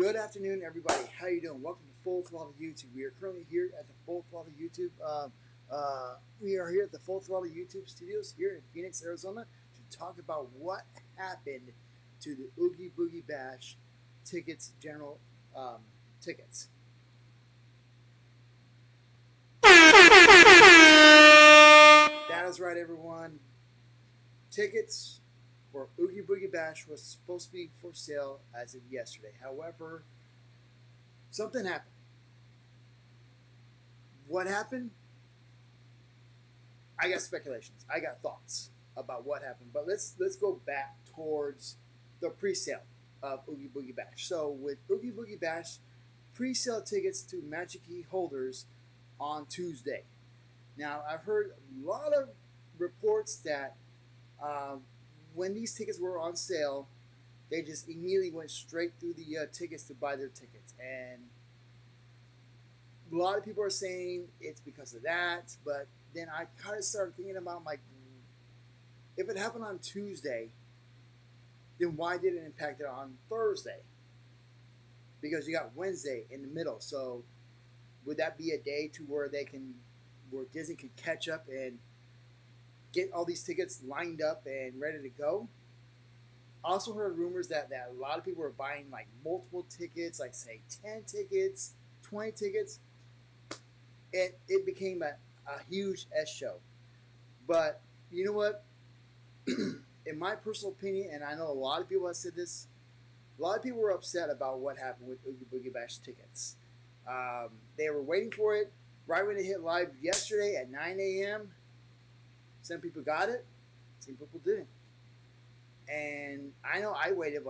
Good afternoon, everybody. How you doing? Welcome to Full Throttle YouTube. We are currently here at the Full Throttle YouTube. We are here at the Full Throttle YouTube studios here in Phoenix, Arizona, to talk about what happened to the Oogie Boogie Bash tickets, general tickets. That is right, everyone. Tickets for Oogie Boogie Bash was supposed to be for sale as of yesterday. However, something happened. What happened? I got speculations. I got thoughts about what happened. But let's go back towards the pre-sale of Oogie Boogie Bash. So with Oogie Boogie Bash, pre-sale tickets to Magic Key holders on Tuesday. Now I've heard a lot of reports that when these tickets were on sale, they just immediately went straight through the tickets to buy their tickets, and a lot of people are saying it's because of that. But then I kind of started thinking about, like, if it happened on Tuesday, then why did it impact it on Thursday? Because you got Wednesday in the middle. So would that be a day to where Disney can catch up and get all these tickets lined up and ready to go? I also heard rumors that a lot of people were buying like multiple tickets, like say 10 tickets, 20 tickets. It became a huge S show. But you know what? In my personal opinion, and I know a lot of people have said this, a lot of people were upset about what happened with Oogie Boogie Bash tickets. They were waiting for it right when it hit live yesterday at 9 a.m. Some people got it, some people didn't. And I know I waited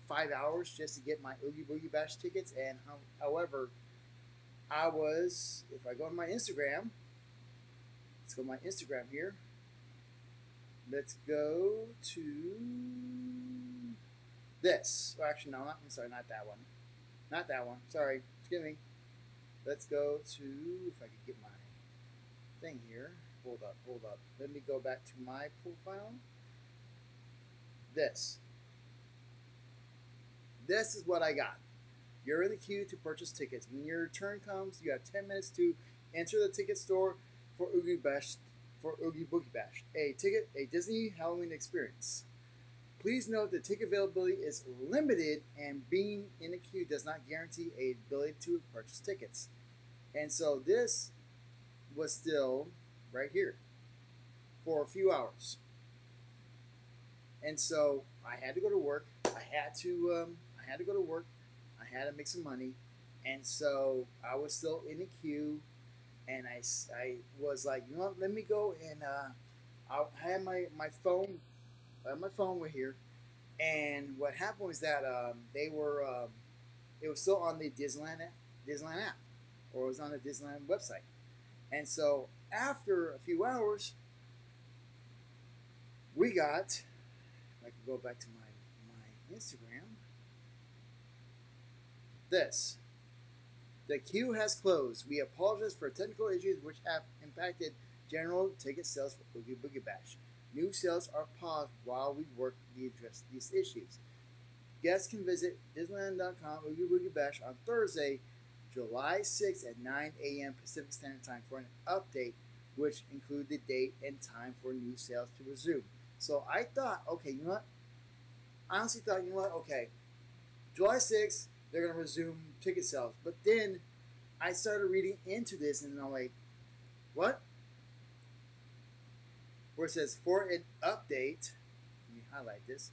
5 hours just to get my Oogie Boogie Bash tickets. And however, I was, if I go to my Instagram, let's go to my Instagram here. Let's go to this. Oh, actually, no, I'm sorry, not that one. Not that one. Sorry, excuse me. Let's go to, if I could get my thing here. Hold up. Let me go back to my profile. This is what I got. You're in the queue to purchase tickets. When your turn comes, you have 10 minutes to enter the ticket store for Oogie Boogie Bash, a Disney Halloween experience. Please note that ticket availability is limited, and being in the queue does not guarantee a ability to purchase tickets. And so this was still right here for a few hours. And so I had to go to work. I had to go to work. I had to make some money, and so I was still in the queue. And I was like, you know what? Let me go and I had my phone. My phone was here, and what happened was that they were. It was still on the Disneyland app, or it was on the Disneyland website. And so after a few hours, we got. I can go back to my Instagram. This. The queue has closed. We apologize for technical issues which have impacted general ticket sales for Oogie Boogie Bash. New sales are paused while we work to address these issues. Guests can visit Disneyland.com Oogie Boogie Bash on Thursday, July 6th at 9 a.m. Pacific Standard Time for an update, which include the date and time for new sales to resume. So I thought, okay, you know what? I honestly thought, you know what? Okay, July 6th, they're going to resume ticket sales. But then I started reading into this, and I'm like, what? Where it says, for an update, let me highlight this,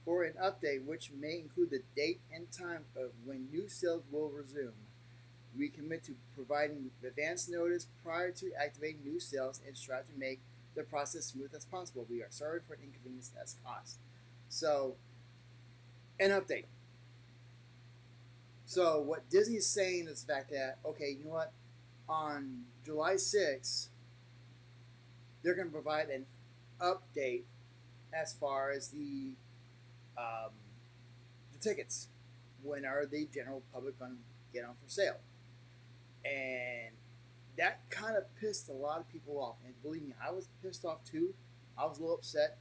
for an update which may include the date and time of when new sales will resume. We commit to providing advance notice prior to activating new sales and strive to make the process smooth as possible. We are sorry for inconvenience as cost. So, an update. So what Disney is saying is the fact that, okay, you know what? On July 6th, they're going to provide an update as far as the tickets. When are the general public going to get on for sale? And that kind of pissed a lot of people off. And believe me, I was pissed off too. I was a little upset.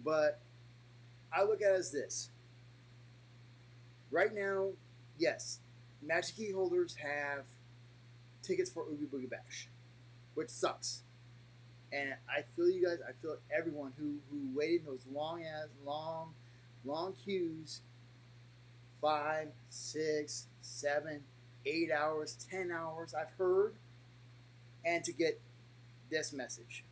But I look at it as this. right now, yes, Magic Key holders have tickets for Oogie Boogie Bash, which sucks. And I feel you guys. I feel everyone who waited in those long queues, 5, 6, 7, 8 hours, 10 hours. I've heard, and to get this message.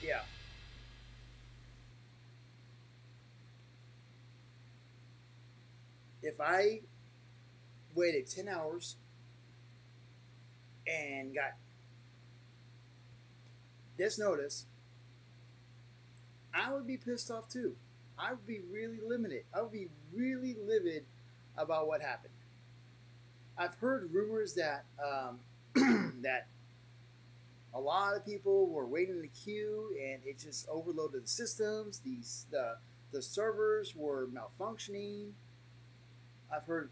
Yeah. If I waited 10 hours and got this notice, I would be pissed off too. I would be really limited. I would be really livid about what happened. I've heard rumors that that a lot of people were waiting in the queue and it just overloaded the systems. The servers were malfunctioning. I've heard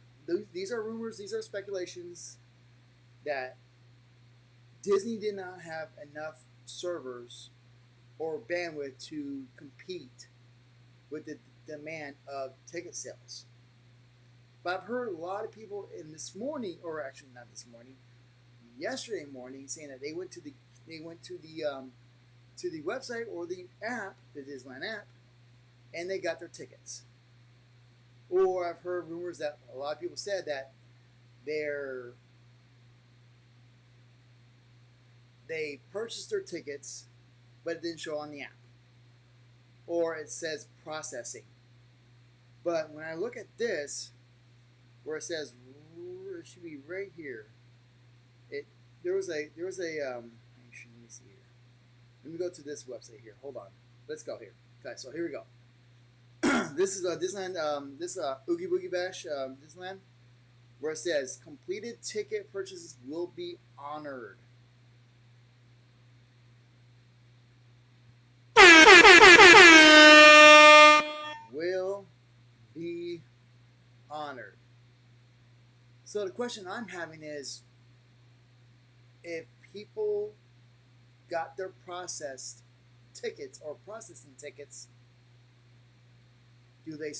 these are rumors, these are speculations that Disney did not have enough servers or bandwidth to compete with the demand of ticket sales. But I've heard a lot of people in this morning, or actually not this morning, yesterday morning, saying that they went to the website or the app, the Disneyland app, and they got their tickets. Or I've heard rumors that a lot of people said that they purchased their tickets, but it didn't show on the app. Or it says processing. But when I look at this, where it says it should be right here. There was a let me see here. Let me go to this website here. Hold on. Let's go here. Okay, so here we go. This is Disneyland. Oogie Boogie Bash Disneyland, where it says completed ticket purchases will be honored. Will be honored. So the question I'm having is, if people got their processed tickets or processing tickets, do they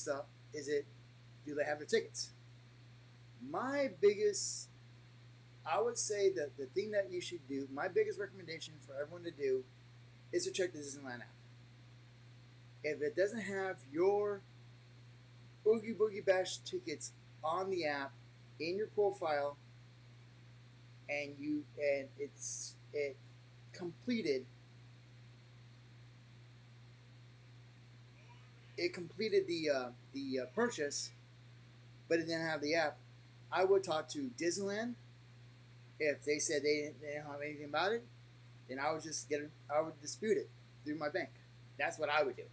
have their tickets? I would say that the thing that you should do, my biggest recommendation for everyone to do, is to check the Disneyland app. If it doesn't have your Oogie Boogie Bash tickets on the app in your profile, and it completed the purchase, but it didn't have the app, I would talk to Disneyland. If they said they didn't have anything about it, then I would dispute it through my bank. That's what I would do.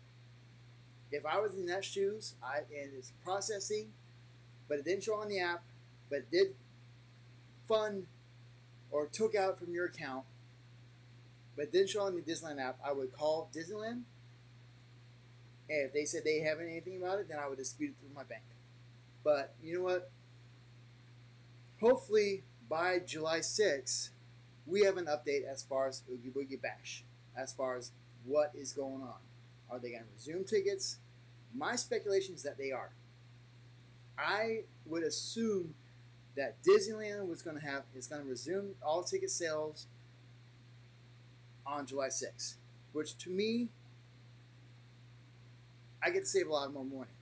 If I was in that shoes, and it's processing, but it didn't show on the app, but it did fund or took out from your account, but it didn't show on the Disneyland app, I would call Disneyland. And if they said they haven't anything about it, then I would dispute it through my bank. But you know what? Hopefully by July 6th, we have an update as far as Oogie Boogie Bash, as far as what is going on. Are they going to resume tickets? My speculation is that they are. I would assume that Disneyland is going to resume all ticket sales on July 6th, which to me, I get to save a lot more money,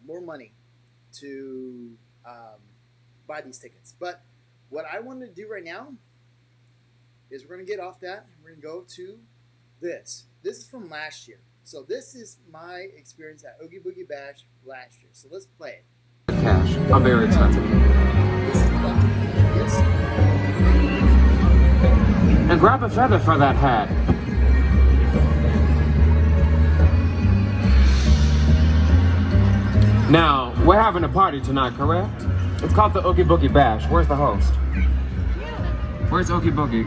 more money to buy these tickets. But what I want to do right now is we're going to get off that. We're going to go to this. This is from last year. So this is my experience at Oogie Boogie Bash last year. So let's play it. Cash. I'm very expensive. And grab a feather for that hat. Now, we're having a party tonight, correct? It's called the Oogie Boogie Bash. Where's the host? Where's Oogie Boogie?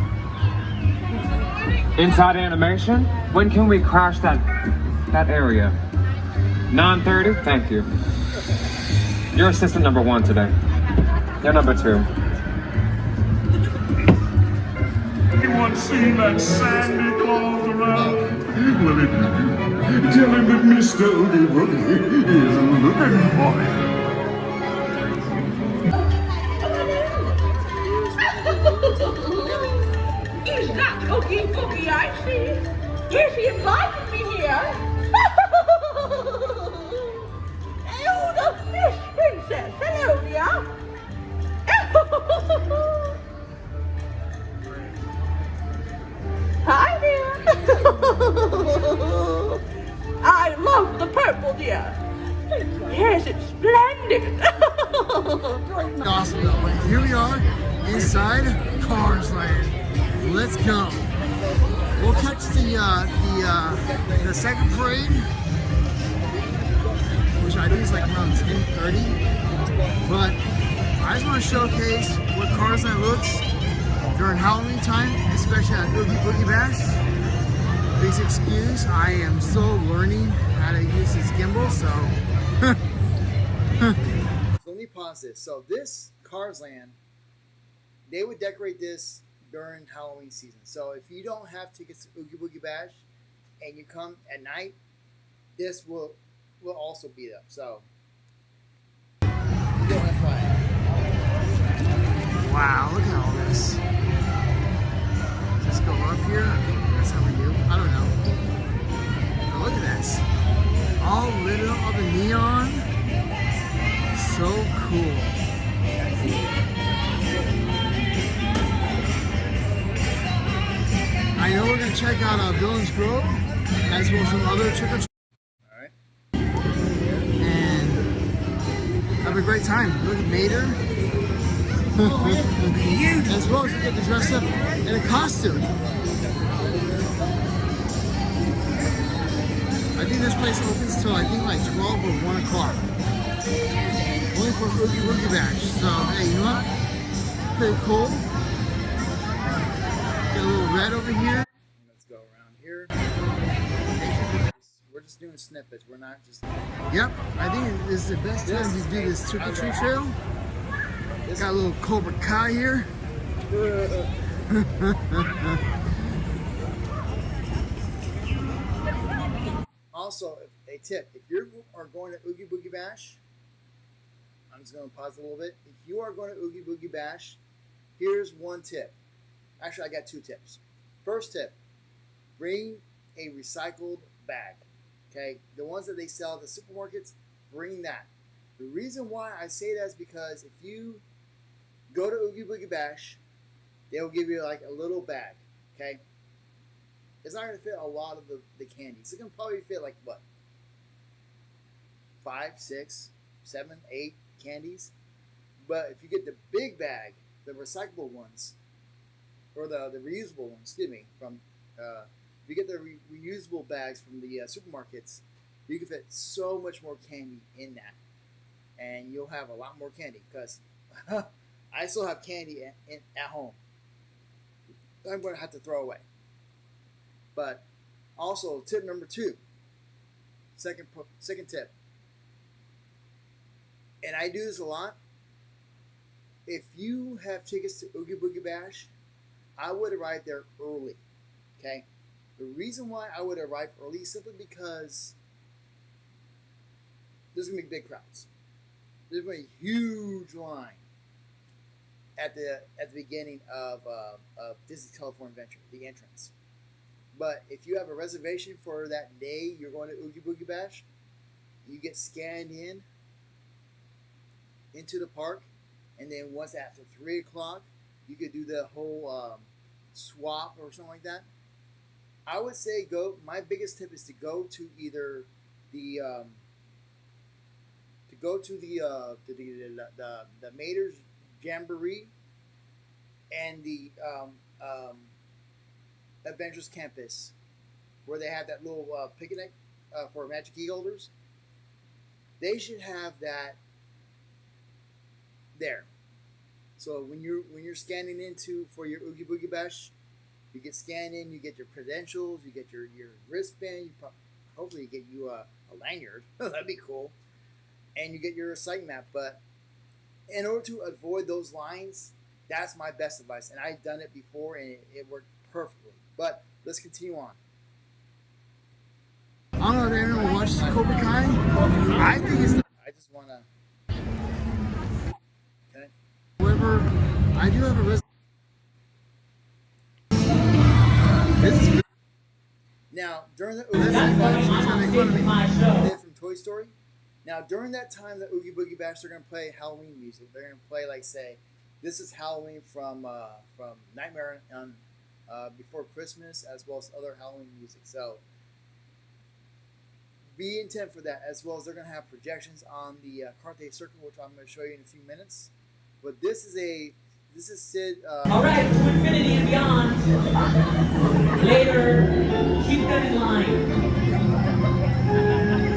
Inside animation? When can we crash that area? 9:30? Thank you. You're assistant number 1 today. You're number 2. seen that Santa Claus around? Well, if you do, tell him that Mr. Oogie Boogie is looking for him. Is that Oogie Boogie I see? Yes, he invited me here. Oh, the fish princess. Hello, dear. Hi, dear. I love the purple, dear. Yes, it's splendid. Awesome though. But here we are inside Cars Land. Let's go. We'll catch the second parade, which I think is like around 10:30. But I just want to showcase what Cars Land looks during Halloween time, especially at Oogie Boogie Bash. Please excuse, I am still learning how to use this gimbal, so. So let me pause this. So this Cars Land, they would decorate this during Halloween season. So if you don't have tickets to Oogie Boogie Bash and you come at night, this will also be up. So wow, look at all this. Just go up here. That's how we do. I don't know. But look at this. All lit up of the neon. So cool. I know we're gonna check out Villains Grove as well as some other trick-or-treat. Alright. And have a great time. Look at Mater. As well as you get to dress up in a costume. I think this place opens till like 12 or 1 o'clock. Only for Oogie Boogie Bash. So hey, you know what? Pretty cool. Get a little red over here. Let's go around here. We're just doing snippets. We're not just. Yep, I think this is the best time to do this trick-or-treat trail. Got a little Cobra Kai here. Also, a tip: if you are going to Oogie Boogie Bash, I'm just going to pause a little bit. If you are going to Oogie Boogie Bash, here's one tip. Actually, I got 2 tips. First tip: bring a recycled bag. Okay, the ones that they sell at the supermarkets, bring that. The reason why I say that is because if you go to Oogie Boogie Bash, they'll give you like a little bag. Okay, it's not going to fit a lot of the candies. It can probably fit like what, 5, 6, 7, 8 candies. But if you get the big bag, the recyclable ones, or the reusable ones, excuse me, from if you get the reusable bags from the supermarkets, you can fit so much more candy in that, and you'll have a lot more candy because I still have candy at home. I'm going to have to throw away. But also, tip number 2, second tip, and I do this a lot. If you have tickets to Oogie Boogie Bash, I would arrive there early. Okay, the reason why I would arrive early is simply because there's gonna be big crowds. There's gonna be a huge line at the beginning of Disney's California Adventure, the entrance. But if you have a reservation for that day you're going to Oogie Boogie Bash, you get scanned into the park, and then once after 3 o'clock, you could do the whole swap or something like that. I would say go. My biggest tip is to go to either the Mater's Jamboree and the Adventures Campus, where they have that little picnic for Magic Key holders. They should have that there. So when you're scanning into for your Oogie Boogie Bash, you get scanned in, you get your credentials, you get your wristband, hopefully you get you a lanyard. That'd be cool. And you get your site map. But in order to avoid those lines, that's my best advice. And I've done it before, and it worked perfectly. But let's continue on. I don't know if anyone watches Cobra Kai. I think it's. I just want to. Okay. However, I do have a risk. This is good. Now, during the Oogie Boogie Bash, from Toy Story. Now, during that time, the Oogie Boogie Bash, they're going to play Halloween music. They're going to play, like, say, this is Halloween from Nightmare on Before Christmas, as well as other Halloween music. So, be intent for that, as well as they're going to have projections on the Carthay Circle, which I'm going to show you in a few minutes. But this is Sid. All right, to infinity and beyond. Later, keep them in line.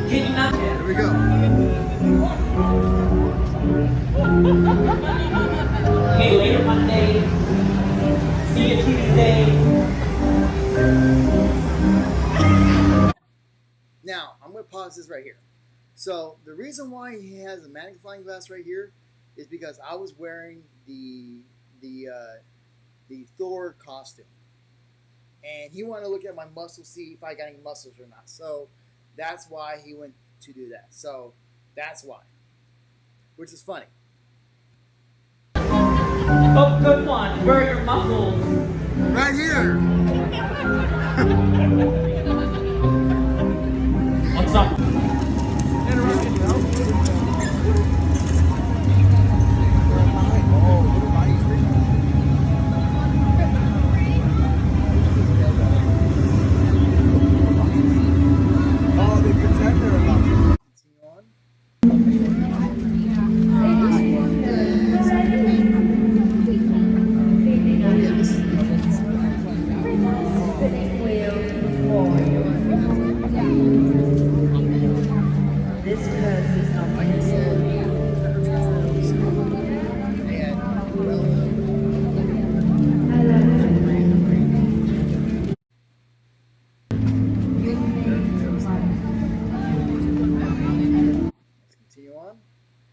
Can you not? Here we go. Okay, later Monday. See you Tuesday. Now, I'm going to pause this right here. So, the reason why he has a magnifying glass right here is because I was wearing the Thor costume. And he wanted to look at my muscles, see if I got any muscles or not. So, that's why he went to do that. So, that's why. Which is funny. Oh, good one. Where are your muscles? Right here. What's up?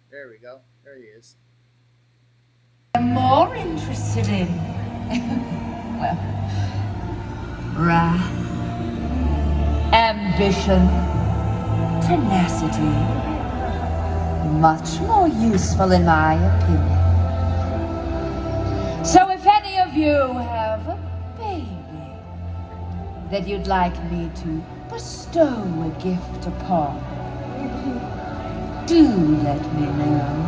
There we go. There he is. I'm more interested in, well, wrath, ambition, tenacity. Much more useful in my opinion. So if any of you have a baby that you'd like me to bestow a gift upon, do let me know.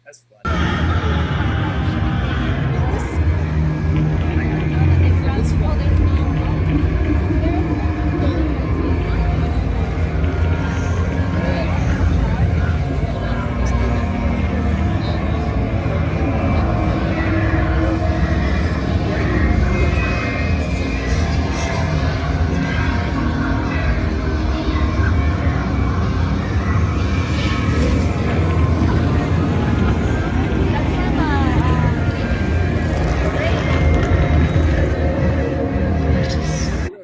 That's funny.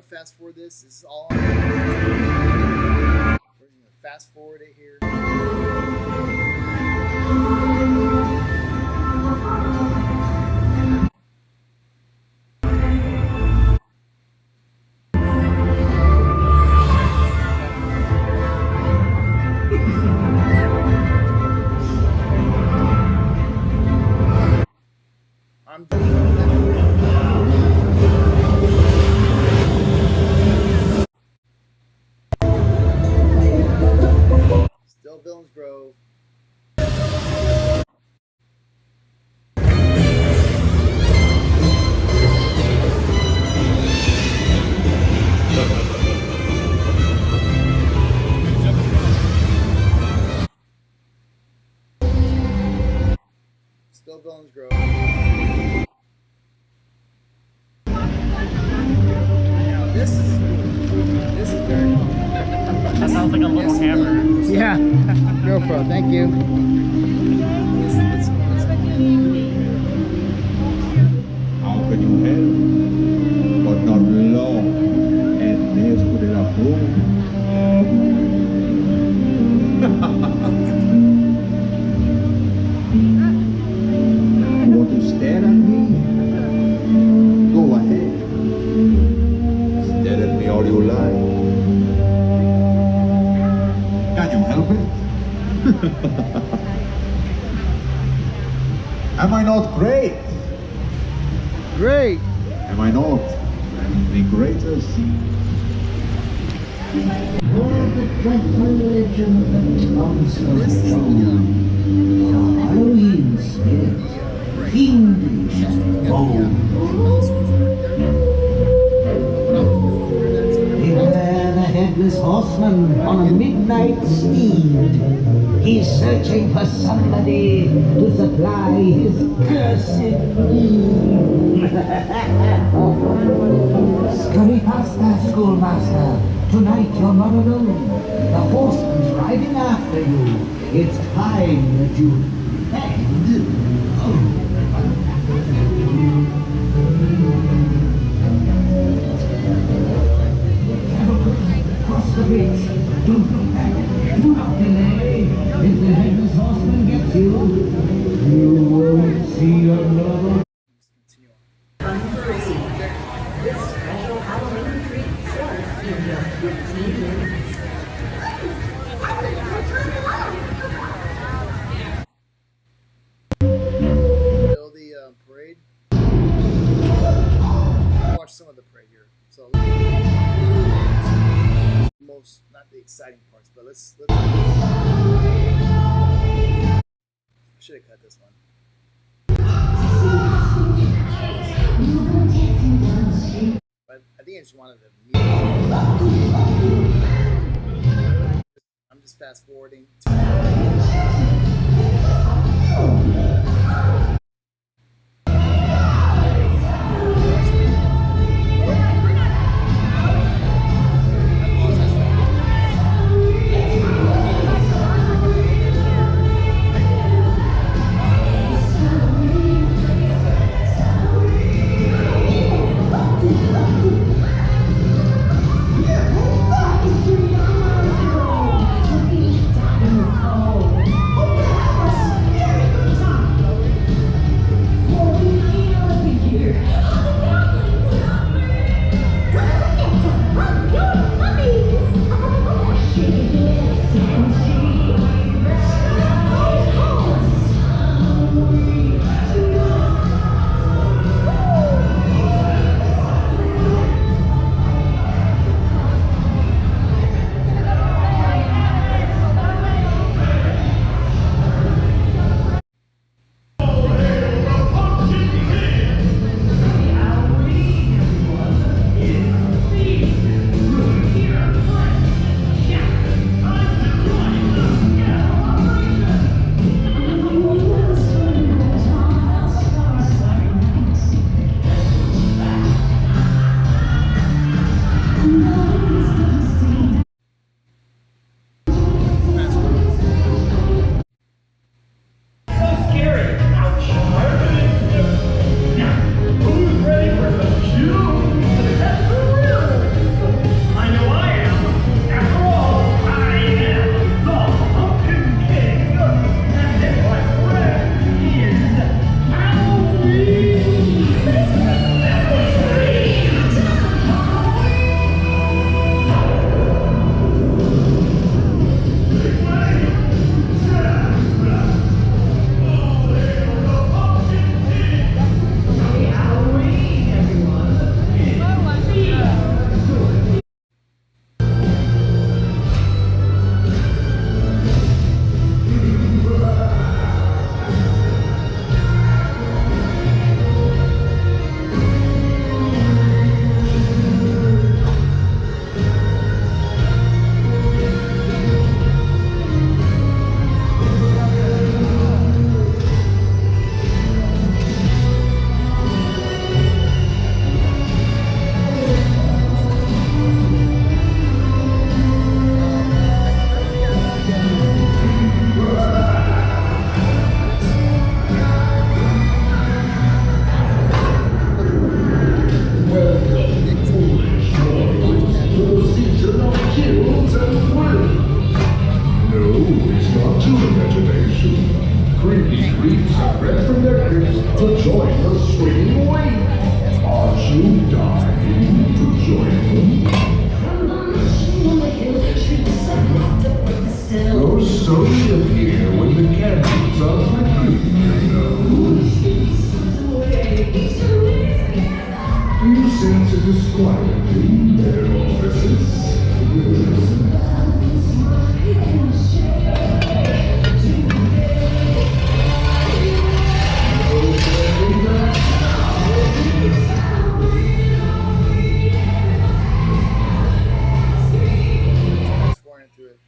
Fast forward this. This is all. We're gonna fast forward it here. I'm doing that. Still Villains Grove. Still Villains Grove. Now this is very cool. That sounds like a little hammer. Yeah, GoPro, thank you. How can you help but not belong and never put it up home? You want to stay Am I not great? Great. Am I not the greatest? The dreadful legend that comes from Halloween spirit, fiendish and bold. Beware the headless horseman on a midnight steed. He's searching for somebody to supply his cursed need. Scurry faster, schoolmaster. Tonight you're not alone. The horseman's riding after you. It's time that you begged. Cross the bridge. Don't look back. Do not delay. If the headless horseman gets you, you won't see another. Special Halloween treat starts in just 15 minutes. Build the parade. I'll watch some of the parade here. So most, not the exciting parts, but let's. I should have cut this one. But I think I just wanted to mute. I'm just fast forwarding. Those slowly appear when the candles are flickering, you know. quietly their offices. Fast forwarding through it.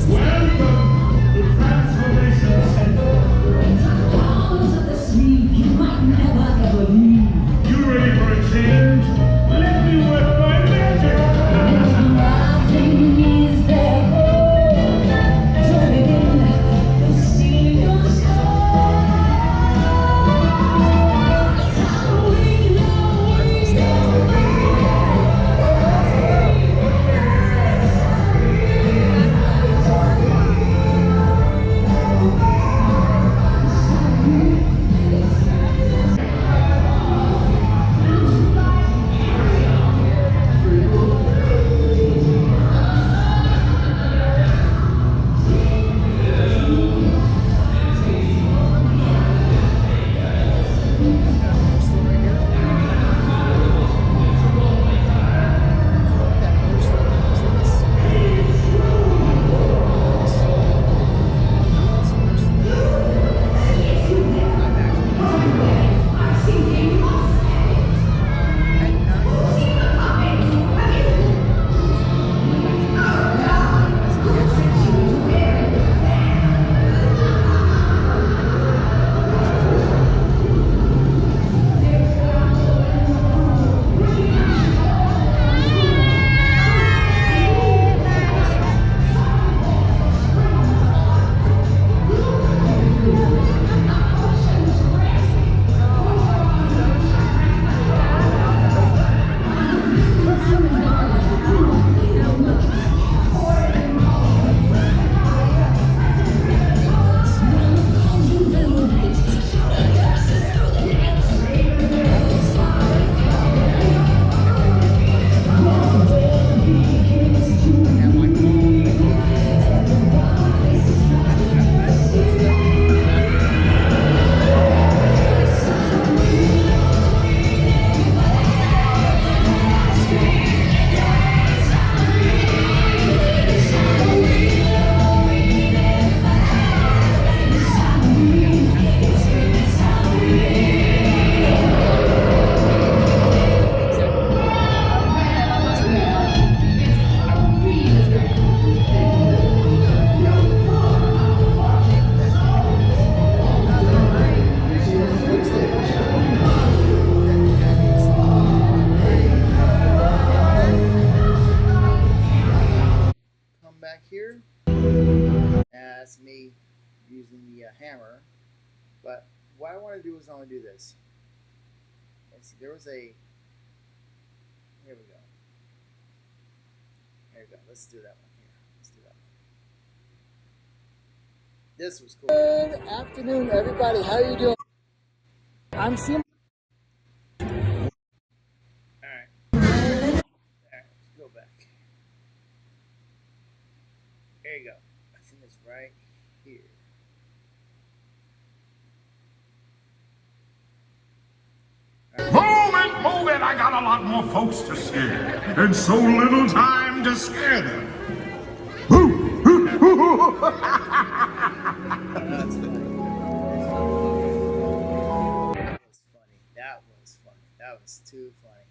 Welcome to Transformation Center. You ready for a change? Let me work my magic. Back here. That's me using the hammer. But what I want to do is I want to do this. Let's see, there was a. Here we go. Here we go. Let's do that one here. Let's do that one. This was cool. Good afternoon, everybody. How are you doing? I'm seeing. All right. All right. Let's go back. There you go. I think it's right here. Move it, I got a lot more folks to scare, and so little time to scare them. That's funny. That was funny. That was too funny.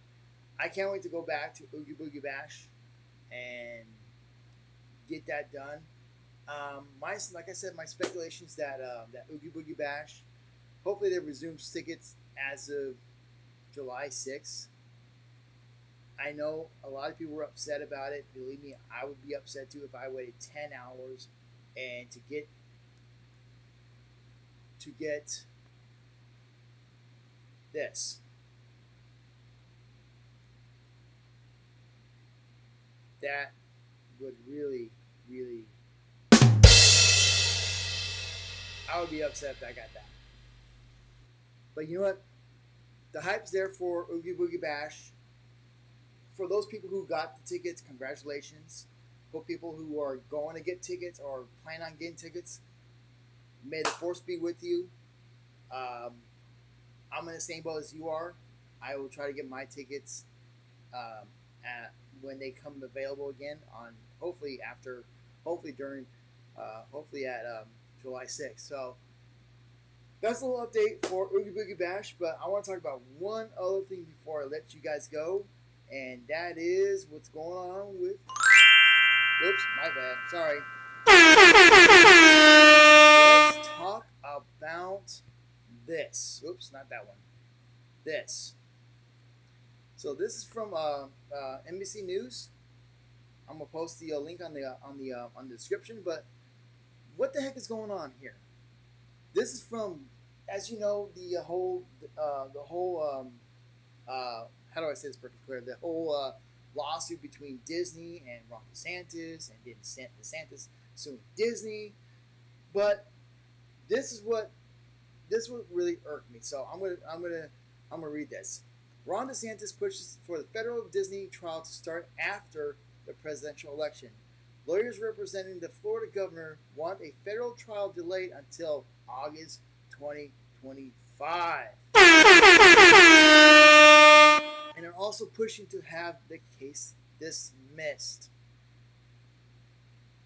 I can't wait to go back to Oogie Boogie Bash and get that done. Like I said, my speculation is that that Oogie Boogie Bash, hopefully they resume tickets as of July 6th. I know a lot of people were upset about it. Believe me, I would be upset too if I waited 10 hours and to get this. That would really, I would be upset if I got that. But you know what? the hype's there for Oogie Boogie Bash. For those people who got the tickets, congratulations. For people who are going to get tickets or plan on getting tickets, may the force be with you. I'm in the same boat as you are. I will try to get my tickets when they come available again on hopefully at July 6th. So that's a little update for Oogie Boogie Bash, but I want to talk about one other thing before I let you guys go, and that is what's going on with. Oops, my bad. Sorry. Let's talk about this. Oops, not that one. This. So this is from NBC News. I'm gonna post the link on the description. But what the heck is going on here? This is from, as you know, the whole how do I say this perfectly clear? The whole lawsuit between Disney and Ron DeSantis, and DeSantis suing Disney. But this what really irked me. So I'm gonna read this. Ron DeSantis pushes for the federal Disney trial to start after the presidential election. Lawyers representing the Florida governor want a federal trial delayed until August 2025. And are also pushing to have the case dismissed.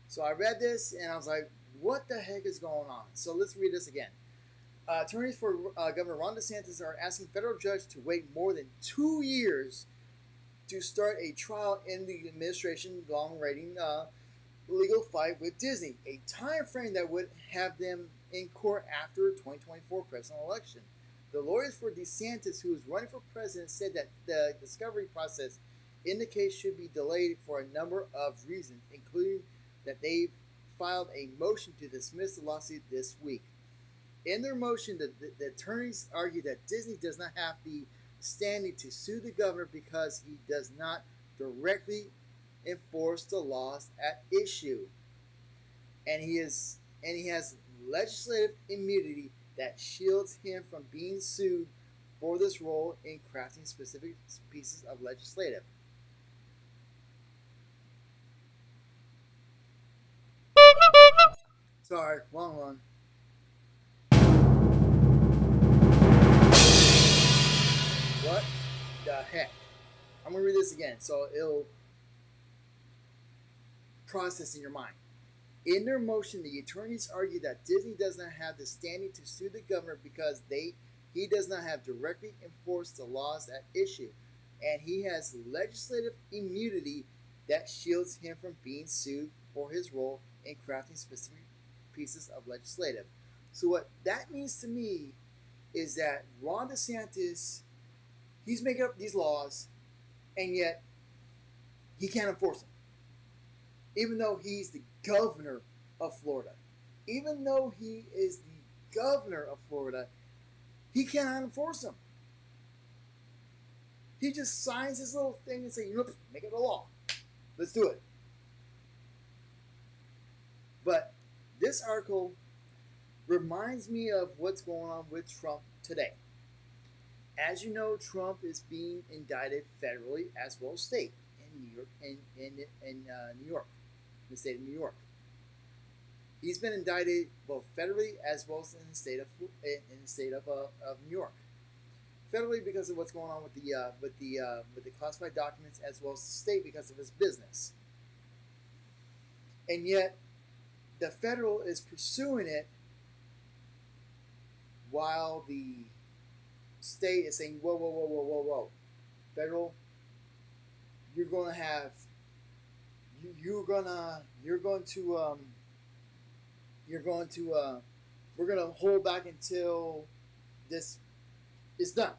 So I read this and I was like, what the heck is going on? So let's read this again. Attorneys for Governor Ron DeSantis are asking federal judge to wait more than 2 years to start a trial in the administration's long-running legal fight with Disney, a time frame that would have them in court after 2024 presidential election. The lawyers for DeSantis, who is running for president, said that the discovery process in the case should be delayed for a number of reasons, including that they filed a motion to dismiss the lawsuit this week. In their motion, the attorneys argue that Disney does not have the standing to sue the governor because he does not directly enforce the laws at issue, and he has legislative immunity that shields him from being sued for this role in crafting specific pieces of legislation. Sorry, wrong one. What the heck? I'm going to read this again so it'll process in your mind. In their motion, the attorneys argue that Disney does not have the standing to sue the governor because he does not have directly enforced the laws at issue, and he has legislative immunity that shields him from being sued for his role in crafting specific pieces of legislation. So what that means to me is that Ron DeSantis, he's making up these laws, and yet he can't enforce them. Even though he's the governor of Florida. Even though he is the governor of Florida, he cannot enforce them. He just signs his little thing and says, make it a law. Let's do it. But this article reminds me of what's going on with Trump today. As you know, Trump is being indicted federally as well as state in New York, in the state of New York. He's been indicted both federally as well as in the state of New York. Federally because of what's going on with the classified documents, as well as the state because of his business. And yet, the federal is pursuing it while the state is saying, whoa. Federal, we're going to hold back until this is done.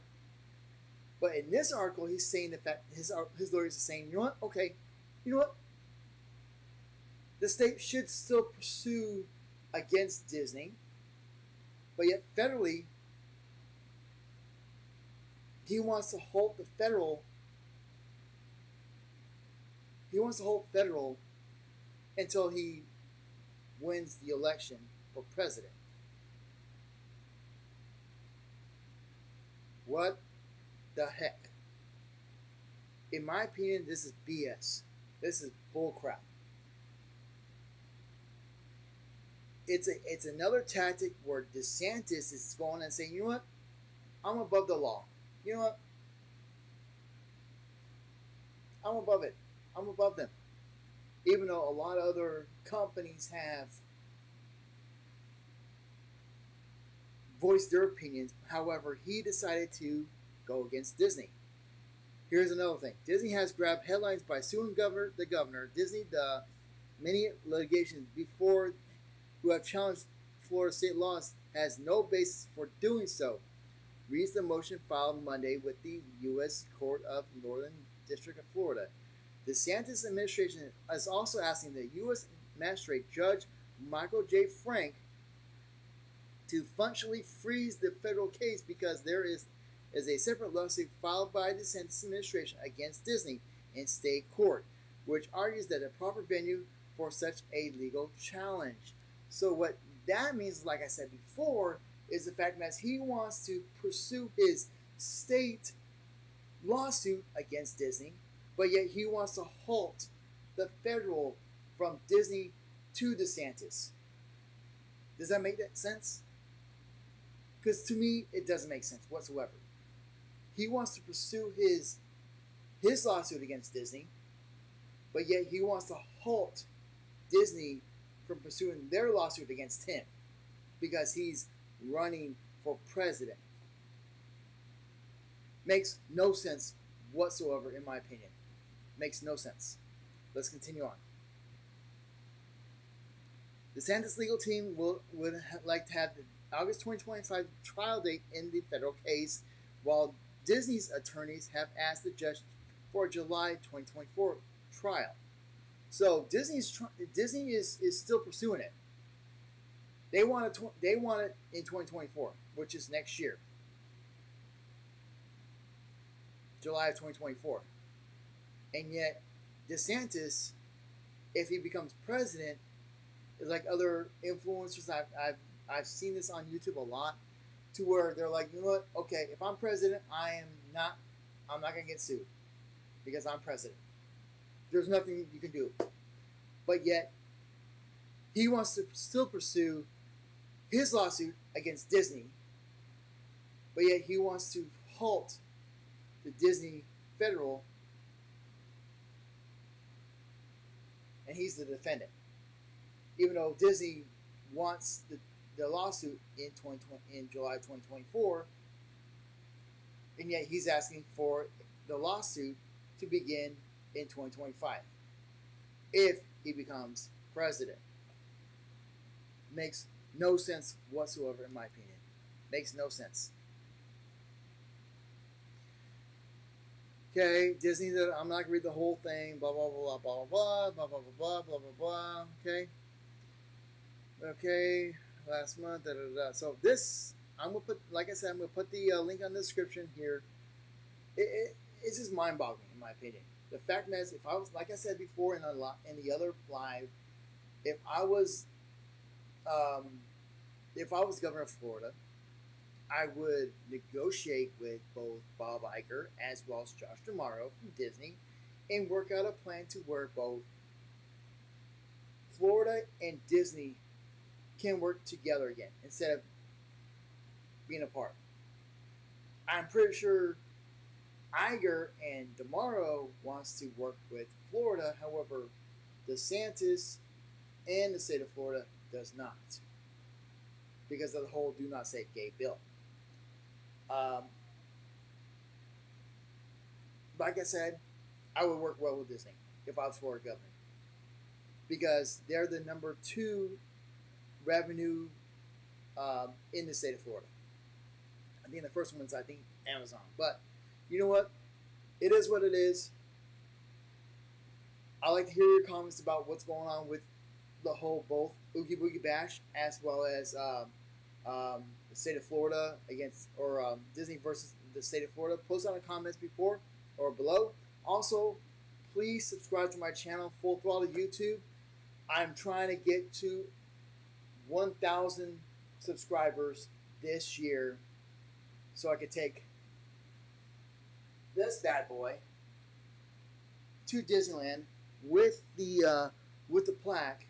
But in this article, he's saying that his lawyers are saying, you know what? Okay, you know what? The state should still pursue against Disney, but yet federally, he wants to hold the federal. He wants to hold federal until he wins the election for president. What the heck? In my opinion, this is BS. This is bullcrap. It's another tactic where DeSantis is going and saying, you know what? I'm above the law. You know what? I'm above it. I'm above them. Even though a lot of other companies have voiced their opinions, however, he decided to go against Disney. Here's another thing. Disney has grabbed headlines by suing the governor. Disney, the many litigations before who have challenged Florida state laws, has no basis for doing so. Reads the motion filed Monday with the U.S. Court of Northern District of Florida. The DeSantis administration is also asking the U.S. Magistrate Judge Michael J. Frank to functionally freeze the federal case because there is a separate lawsuit filed by the DeSantis administration against Disney in state court, which argues that a proper venue for such a legal challenge. So what that means, like I said before, is the fact that he wants to pursue his state lawsuit against Disney, but yet he wants to halt the federal from Disney to DeSantis. Does that make that sense? Because to me, it doesn't make sense whatsoever. He wants to pursue his lawsuit against Disney, but yet he wants to halt Disney from pursuing their lawsuit against him because he's running for president. Makes no sense whatsoever, in my opinion. Makes no sense. Let's continue on. The DeSantis legal team would like to have the August 2025 trial date in the federal case, while Disney's attorneys have asked the judge for a July 2024 trial. So Disney is still pursuing it. They want it in 2024, which is next year, July of 2024. And yet, DeSantis, if he becomes president, is like other influencers. I've seen this on YouTube a lot, to where they're like, you know what? Okay, if I'm president, I'm not gonna get sued because I'm president. There's nothing you can do. But yet, he wants to still pursue his lawsuit against Disney, but yet he wants to halt the Disney federal, and he's the defendant. Even though Disney wants the lawsuit in July 2024, and yet he's asking for the lawsuit to begin in 2025 if he becomes president. Makes no sense whatsoever, in my opinion. Makes no sense. Okay, Disney. I'm not gonna read the whole thing. Blah blah blah blah blah blah blah blah blah blah blah blah. Okay. Okay. Last month. Da, da, da. So this, I'm gonna put. Like I said, I'm gonna put the link on the description here. It's just mind-boggling, in my opinion. The fact is, if I was, like I said before in the other live, if I was governor of Florida, I would negotiate with both Bob Iger as well as Josh D'Amaro from Disney and work out a plan to where both Florida and Disney can work together again instead of being apart. I'm pretty sure Iger and D'Amaro wants to work with Florida. However, DeSantis and the state of Florida does not, because of the whole "do not say gay" bill. Like I said, I would work well with Disney if I was Florida governor, because they're the number 2 revenue in the state of Florida. I think the first one's Amazon, but you know what? It is what it is. I like to hear your comments about what's going on with the whole both Oogie Boogie Bash as well as the state of Florida against Disney versus the state of Florida. Post on the comments before or below. Also, please subscribe to my channel, Full Throttle YouTube. I'm trying to get to 1,000 subscribers this year, so I could take this bad boy to Disneyland with the plaque,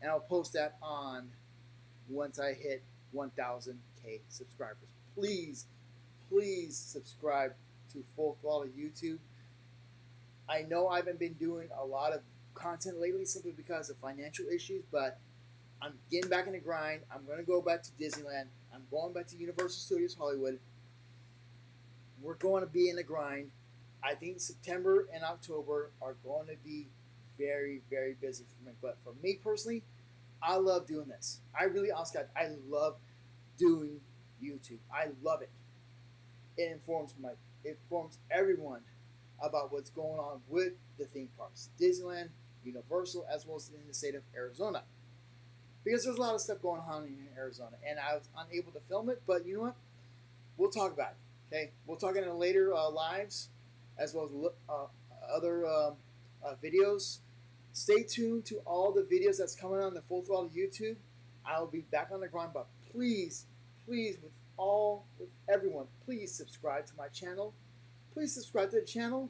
and I'll post that on once I hit 1,000K subscribers. Please, please subscribe to Full Throttle YouTube. I know I haven't been doing a lot of content lately simply because of financial issues, but I'm getting back in the grind. I'm going to go back to Disneyland. I'm going back to Universal Studios Hollywood. We're going to be in the grind. I think September and October are going to be very, very busy for me. But for me personally, I love doing this. I really, honestly, I love doing YouTube. I love it. It informs everyone about what's going on with the theme parks, Disneyland, Universal, as well as in the state of Arizona. Because there's a lot of stuff going on in Arizona, and I was unable to film it. But you know what? We'll talk about it. Okay, we'll talk in later lives, as well as other videos. Stay tuned to all the videos that's coming on the Full Throttle YouTube. I'll be back on the grind, but please, please, with everyone, please subscribe to my channel. Please subscribe to the channel.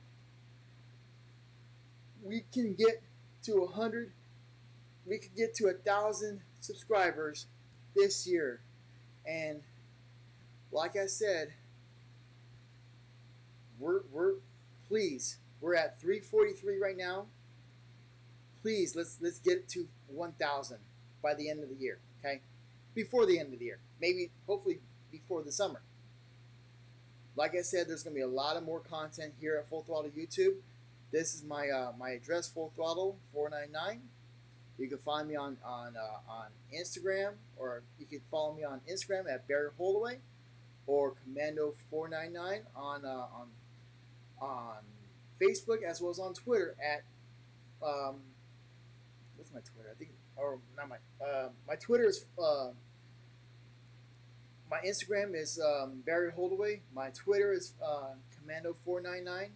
We can get to 100. We could get to 1,000 subscribers this year, and like I said, we're at 343 right now. Please, let's get it to 1,000 by the end of the year. Okay, before the end of the year, maybe hopefully before the summer. Like I said, there's going to be a lot of more content here at Full Throttle YouTube. This is my my address, Full Throttle 499. You can find me on Instagram, or you can follow me on Instagram at Barry Holdaway, or Commando 499 on Facebook, as well as on Twitter at what's my Twitter? I think, or not my Twitter is my Instagram is Barry Holdaway. My Twitter is Commando 499.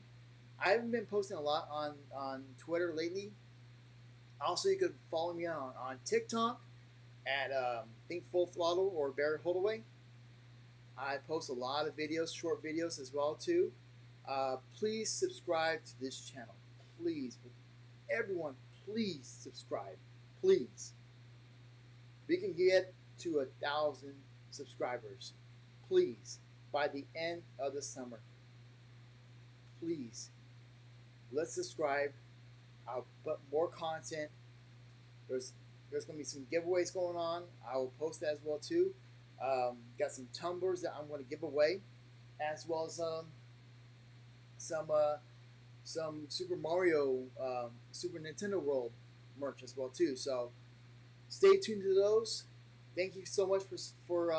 I haven't been posting a lot on Twitter lately. Also, you could follow me on TikTok at Think Full Throttle or Barry Holdaway. I post a lot of videos, short videos as well too. Please subscribe to this channel. Please, everyone, please subscribe. Please. We can get to 1,000 subscribers. Please, by the end of the summer. Please, let's subscribe. I'll put more content. There's going to be some giveaways going on. I will post that as well too. Got some tumblers that I'm going to give away, as well as some Super Mario, Super Nintendo World merch as well too. So stay tuned to those. Thank you so much for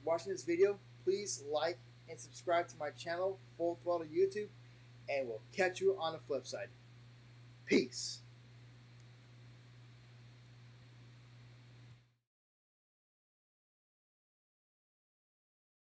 watching this video. Please like and subscribe to my channel, Full Throttle YouTube, and we'll catch you on the flip side. Peace.